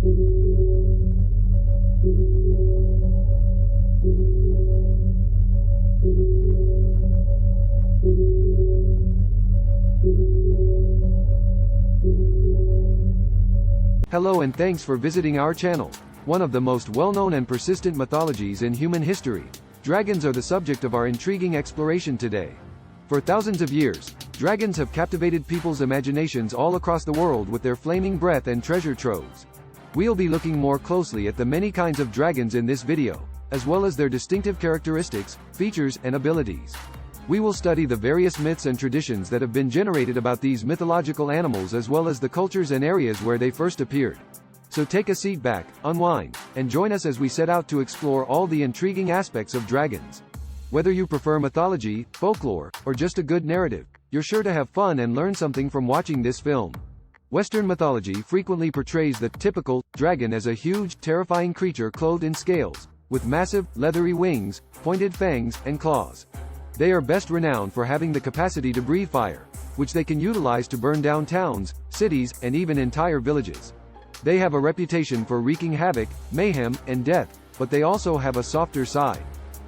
Hello and thanks for visiting our channel. One of the most well-known and persistent mythologies in human history, dragons are the subject of our intriguing exploration today. For thousands of years, dragons have captivated people's imaginations all across the world with their flaming breath and treasure troves. We'll be looking more closely at the many kinds of dragons in this video, as well as their distinctive characteristics, features, and abilities. We will study the various myths and traditions that have been generated about these mythological animals as well as the cultures and areas where they first appeared. So take a seat back, unwind, and join us as we set out to explore all the intriguing aspects of dragons. Whether you prefer mythology, folklore, or just a good narrative, you're sure to have fun and learn something from watching this film. Western mythology frequently portrays the typical dragon as a huge, terrifying creature clothed in scales, with massive, leathery wings, pointed fangs, and claws. They are best renowned for having the capacity to breathe fire, which they can utilize to burn down towns, cities, and even entire villages. They have a reputation for wreaking havoc, mayhem, and death, but they also have a softer side.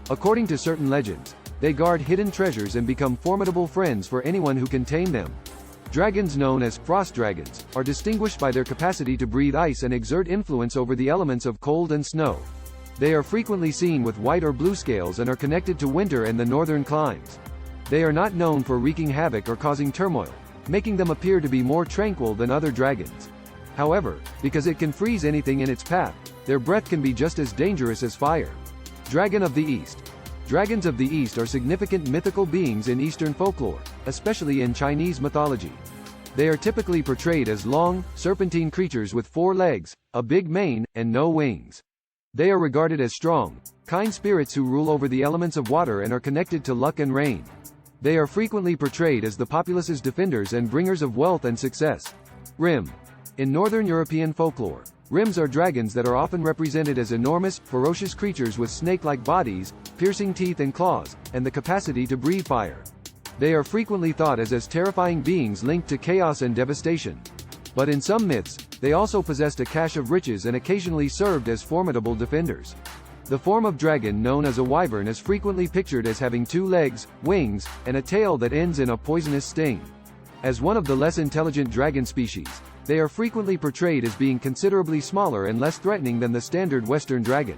According to certain legends, they guard hidden treasures and become formidable friends for anyone who can tame them. Dragons known as frost dragons are distinguished by their capacity to breathe ice and exert influence over the elements of cold and snow. They are frequently seen with white or blue scales and are connected to winter and the northern climes. They are not known for wreaking havoc or causing turmoil, making them appear to be more tranquil than other dragons. However, because it can freeze anything in its path, their breath can be just as dangerous as fire. Dragon of the East. Dragons of the East are significant mythical beings in Eastern folklore, especially in Chinese mythology. They are typically portrayed as long, serpentine creatures with 4 legs, a big mane, and no wings. They are regarded as strong, kind spirits who rule over the elements of water and are connected to luck and rain. They are frequently portrayed as the populace's defenders and bringers of wealth and success. Rim. In Northern European folklore, rims are dragons that are often represented as enormous, ferocious creatures with snake-like bodies, piercing teeth and claws, and the capacity to breathe fire. They are frequently thought as terrifying beings linked to chaos and devastation. But in some myths, they also possessed a cache of riches and occasionally served as formidable defenders. The form of dragon known as a wyvern is frequently pictured as having 2 legs, wings, and a tail that ends in a poisonous sting. As one of the less intelligent dragon species, they are frequently portrayed as being considerably smaller and less threatening than the standard Western dragon.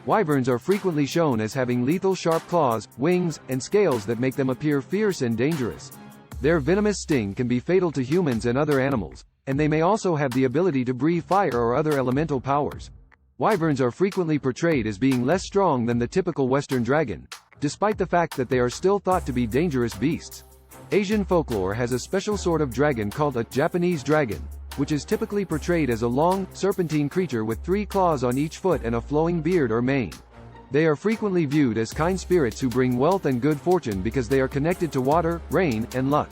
Wyverns are frequently shown as having lethal sharp claws, wings, and scales that make them appear fierce and dangerous. Their venomous sting can be fatal to humans and other animals, and they may also have the ability to breathe fire or other elemental powers. Wyverns are frequently portrayed as being less strong than the typical Western dragon, despite the fact that they are still thought to be dangerous beasts. Asian folklore has a special sort of dragon called a Japanese dragon, which is typically portrayed as a long, serpentine creature with 3 claws on each foot and a flowing beard or mane. They are frequently viewed as kind spirits who bring wealth and good fortune because they are connected to water, rain, and luck.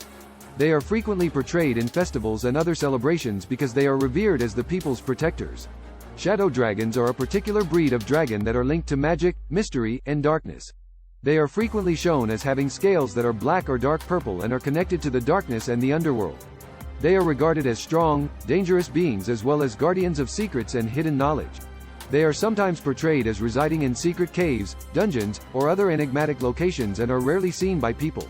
They are frequently portrayed in festivals and other celebrations because they are revered as the people's protectors. Shadow dragons are a particular breed of dragon that are linked to magic, mystery, and darkness. They are frequently shown as having scales that are black or dark purple and are connected to the darkness and the underworld. They are regarded as strong, dangerous beings as well as guardians of secrets and hidden knowledge. They are sometimes portrayed as residing in secret caves, dungeons, or other enigmatic locations and are rarely seen by people.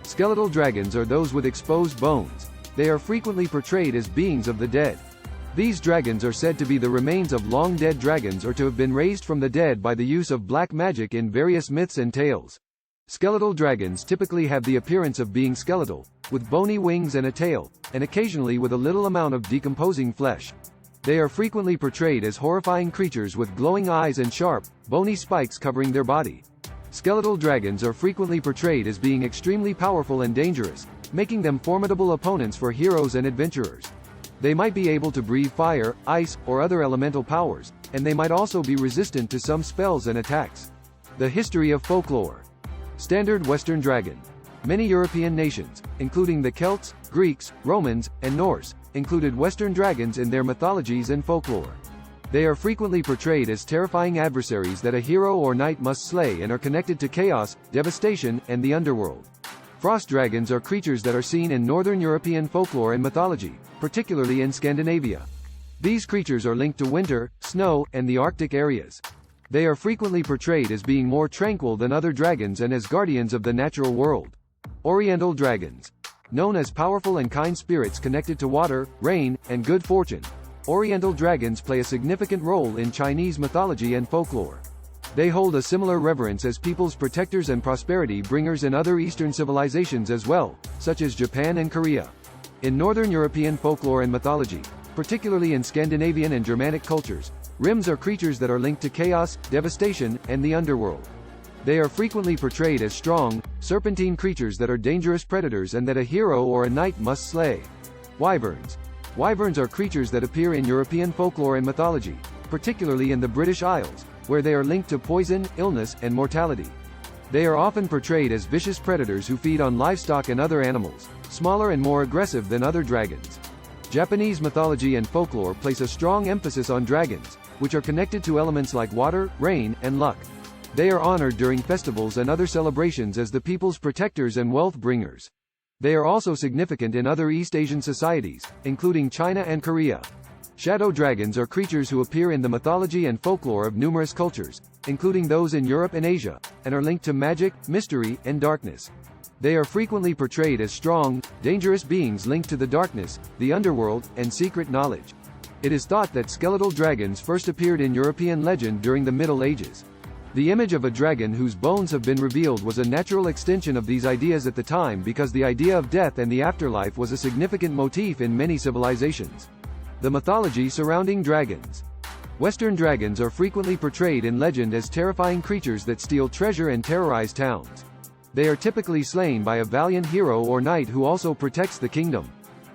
Skeletal dragons are those with exposed bones. They are frequently portrayed as beings of the dead. These dragons are said to be the remains of long-dead dragons or to have been raised from the dead by the use of black magic in various myths and tales. Skeletal dragons typically have the appearance of being skeletal, with bony wings and a tail, and occasionally with a little amount of decomposing flesh. They are frequently portrayed as horrifying creatures with glowing eyes and sharp, bony spikes covering their body. Skeletal dragons are frequently portrayed as being extremely powerful and dangerous, making them formidable opponents for heroes and adventurers. They might be able to breathe fire, ice, or other elemental powers, and they might also be resistant to some spells and attacks. The history of folklore. Standard Western dragon. Many European nations, including the Celts, Greeks, Romans, and Norse, included Western dragons in their mythologies and folklore. They are frequently portrayed as terrifying adversaries that a hero or knight must slay and are connected to chaos, devastation, and the underworld. Frost dragons are creatures that are seen in Northern European folklore and mythology, particularly in Scandinavia. These creatures are linked to winter, snow, and the Arctic areas. They are frequently portrayed as being more tranquil than other dragons and as guardians of the natural world. Oriental dragons. Known as powerful and kind spirits connected to water, rain, and good fortune, Oriental dragons play a significant role in Chinese mythology and folklore. They hold a similar reverence as people's protectors and prosperity bringers in other Eastern civilizations as well, such as Japan and Korea. In Northern European folklore and mythology, particularly in Scandinavian and Germanic cultures, Rims are creatures that are linked to chaos, devastation, and the underworld. They are frequently portrayed as strong, serpentine creatures that are dangerous predators and that a hero or a knight must slay. Wyverns. Wyverns are creatures that appear in European folklore and mythology, particularly in the British Isles, where they are linked to poison, illness, and mortality. They are often portrayed as vicious predators who feed on livestock and other animals, smaller and more aggressive than other dragons. Japanese mythology and folklore place a strong emphasis on dragons, which are connected to elements like water, rain, and luck. They are honored during festivals and other celebrations as the people's protectors and wealth bringers. They are also significant in other East Asian societies, including China and Korea. Shadow dragons are creatures who appear in the mythology and folklore of numerous cultures, including those in Europe and Asia, and are linked to magic, mystery, and darkness. They are frequently portrayed as strong, dangerous beings linked to the darkness, the underworld, and secret knowledge. It is thought that skeletal dragons first appeared in European legend during the Middle Ages. The image of a dragon whose bones have been revealed was a natural extension of these ideas at the time because the idea of death and the afterlife was a significant motif in many civilizations. The mythology surrounding dragons. Western dragons are frequently portrayed in legend as terrifying creatures that steal treasure and terrorize towns. They are typically slain by a valiant hero or knight who also protects the kingdom.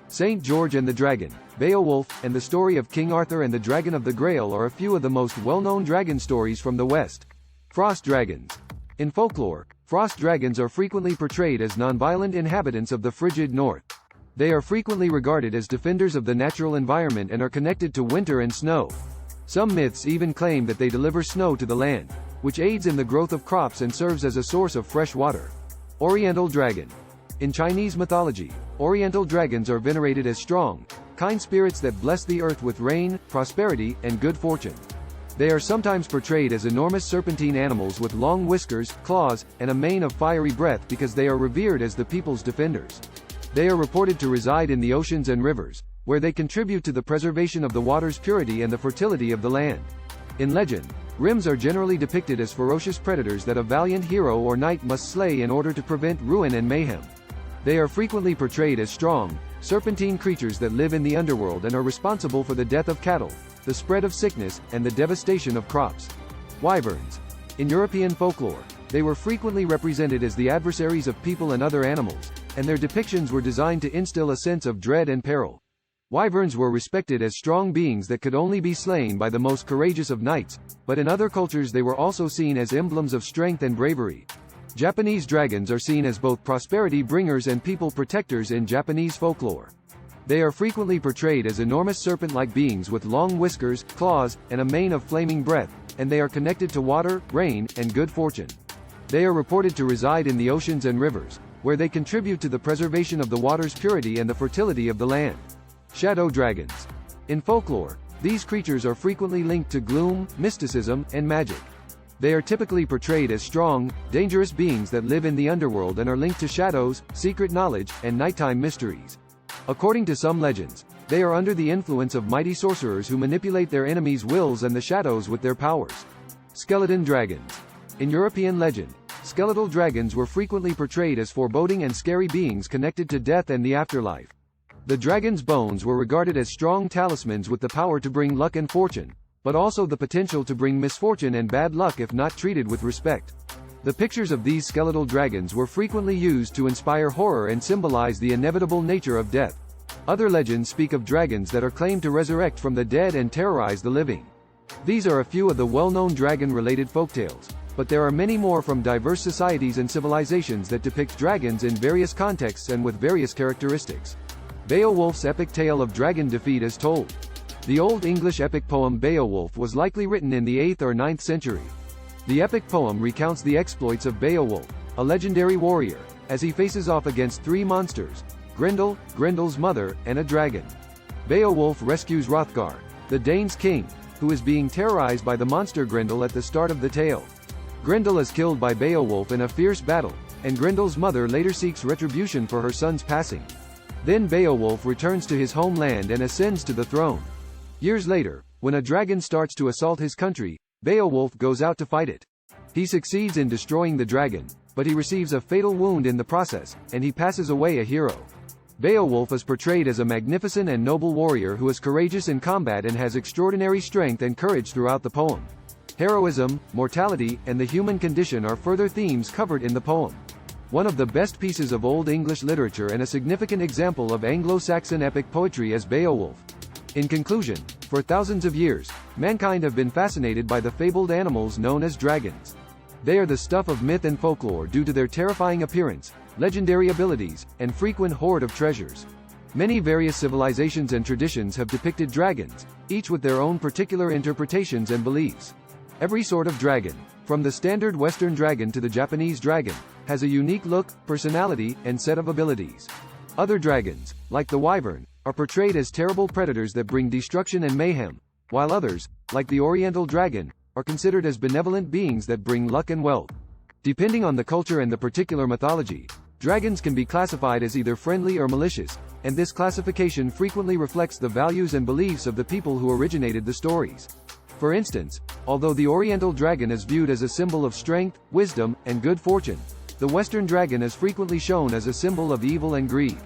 Saint George and the Dragon, Beowulf, and the story of King Arthur and the Dragon of the Grail are a few of the most well-known dragon stories from the West. Frost dragons. In folklore, frost dragons are frequently portrayed as non-violent inhabitants of the frigid north. They are frequently regarded as defenders of the natural environment and are connected to winter and snow. Some myths even claim that they deliver snow to the land, which aids in the growth of crops and serves as a source of fresh water. Oriental dragon. In Chinese mythology, Oriental dragons are venerated as strong, kind spirits that bless the earth with rain, prosperity, and good fortune. They are sometimes portrayed as enormous serpentine animals with long whiskers, claws, and a mane of fiery breath because they are revered as the people's defenders. They are reported to reside in the oceans and rivers, where they contribute to the preservation of the water's purity and the fertility of the land. In legend, Rims are generally depicted as ferocious predators that a valiant hero or knight must slay in order to prevent ruin and mayhem. They are frequently portrayed as strong, serpentine creatures that live in the underworld and are responsible for the death of cattle, the spread of sickness, and the devastation of crops. Wyverns. In European folklore, they were frequently represented as the adversaries of people and other animals, and their depictions were designed to instill a sense of dread and peril. Wyverns were respected as strong beings that could only be slain by the most courageous of knights, but in other cultures they were also seen as emblems of strength and bravery. Japanese dragons are seen as both prosperity bringers and people protectors in Japanese folklore. They are frequently portrayed as enormous serpent-like beings with long whiskers, claws, and a mane of flaming breath, and they are connected to water, rain, and good fortune. They are reported to reside in the oceans and rivers, where they contribute to the preservation of the water's purity and the fertility of the land. Shadow dragons. In folklore, these creatures are frequently linked to gloom, mysticism, and magic. They are typically portrayed as strong, dangerous beings that live in the underworld and are linked to shadows, secret knowledge, and nighttime mysteries. According to some legends, they are under the influence of mighty sorcerers who manipulate their enemies' wills and the shadows with their powers. Skeleton dragons. In European legend, skeletal dragons were frequently portrayed as foreboding and scary beings connected to death and the afterlife. The dragon's bones were regarded as strong talismans with the power to bring luck and fortune, but also the potential to bring misfortune and bad luck if not treated with respect. The pictures of these skeletal dragons were frequently used to inspire horror and symbolize the inevitable nature of death. Other legends speak of dragons that are claimed to resurrect from the dead and terrorize the living. These are a few of the well-known dragon-related folktales, but there are many more from diverse societies and civilizations that depict dragons in various contexts and with various characteristics. Beowulf's epic tale of dragon defeat is told. The Old English epic poem Beowulf was likely written in the 8th or 9th century. The epic poem recounts the exploits of Beowulf, a legendary warrior, as he faces off against three monsters: Grendel, Grendel's mother, and a dragon. Beowulf rescues Hrothgar, the Danes' king, who is being terrorized by the monster Grendel at the start of the tale. Grendel is killed by Beowulf in a fierce battle, and Grendel's mother later seeks retribution for her son's passing. Then Beowulf returns to his homeland and ascends to the throne. Years later, when a dragon starts to assault his country, Beowulf goes out to fight it. He succeeds in destroying the dragon, but he receives a fatal wound in the process, and he passes away a hero. Beowulf is portrayed as a magnificent and noble warrior who is courageous in combat and has extraordinary strength and courage throughout the poem. Heroism, mortality, and the human condition are further themes covered in the poem. One of the best pieces of Old English literature and a significant example of Anglo-Saxon epic poetry is Beowulf. In conclusion, for thousands of years, mankind have been fascinated by the fabled animals known as dragons. They are the stuff of myth and folklore due to their terrifying appearance, legendary abilities, and frequent hoard of treasures. Many various civilizations and traditions have depicted dragons, each with their own particular interpretations and beliefs. Every sort of dragon, from the standard Western dragon to the Japanese dragon, has a unique look, personality, and set of abilities. Other dragons, like the wyvern, are portrayed as terrible predators that bring destruction and mayhem, while others, like the Oriental dragon, are considered as benevolent beings that bring luck and wealth. Depending on the culture and the particular mythology, dragons can be classified as either friendly or malicious, and this classification frequently reflects the values and beliefs of the people who originated the stories. For instance, although the Oriental dragon is viewed as a symbol of strength, wisdom, and good fortune, the Western dragon is frequently shown as a symbol of evil and greed.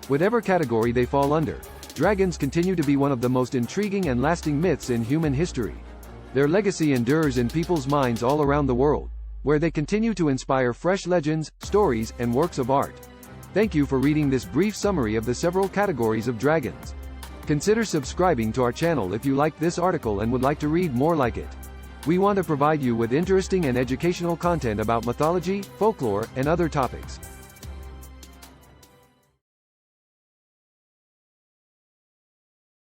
Whatever category they fall under, dragons continue to be one of the most intriguing and lasting myths in human history. Their legacy endures in people's minds all around the world, where they continue to inspire fresh legends, stories, and works of art. Thank you for reading this brief summary of the several categories of dragons. Consider subscribing to our channel if you liked this article and would like to read more like it. We want to provide you with interesting and educational content about mythology, folklore, and other topics.